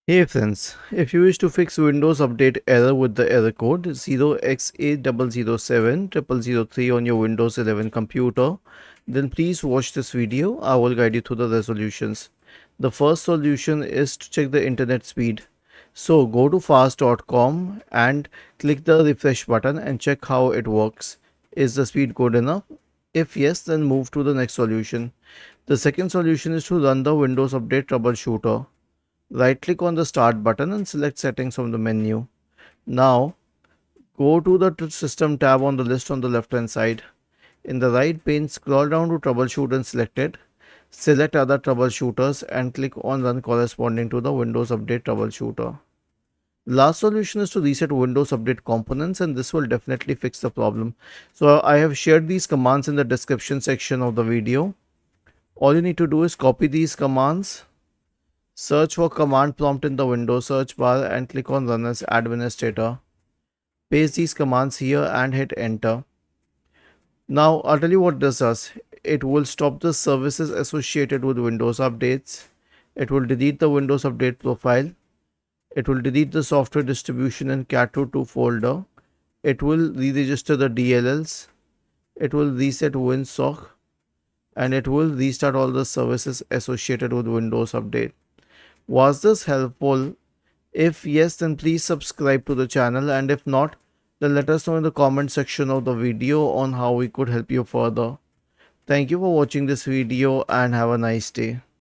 Hey friends, if you wish to fix Windows Update error with the error code 0x80070003 on your Windows 11 computer, then please watch this video. I will guide you through the resolutions. The first solution is to check the internet speed. So go to fast.com and click the refresh button and check how it works. Is the speed good enough? If yes, then move to the next solution. The second solution is to run the Windows Update troubleshooter. Right-click on the Start button and select Settings from the menu. Now, go to the System tab on the list on the left-hand side. In the right pane, scroll down to Troubleshoot and select it. Select Other Troubleshooters and click on Run corresponding to the Windows Update Troubleshooter. Last solution is to reset Windows Update components, and this will definitely fix the problem. So I have shared these commands in the description section of the video. All you need to do is copy these commands. Search for command prompt in the Windows search bar and click on Run as Administrator. Paste these commands here and hit enter. Now I'll tell you what this does. It will stop the services associated with Windows updates. It will delete the Windows Update profile. It will delete the software distribution and cat2 folder. It will re-register the DLLs. It will reset WinSock. And it will restart all the services associated with Windows Update. Was this helpful? If yes, then please subscribe to the channel, and if not, then let us know in the comment section of the video on how we could help you further. Thank you for watching this video and have a nice day.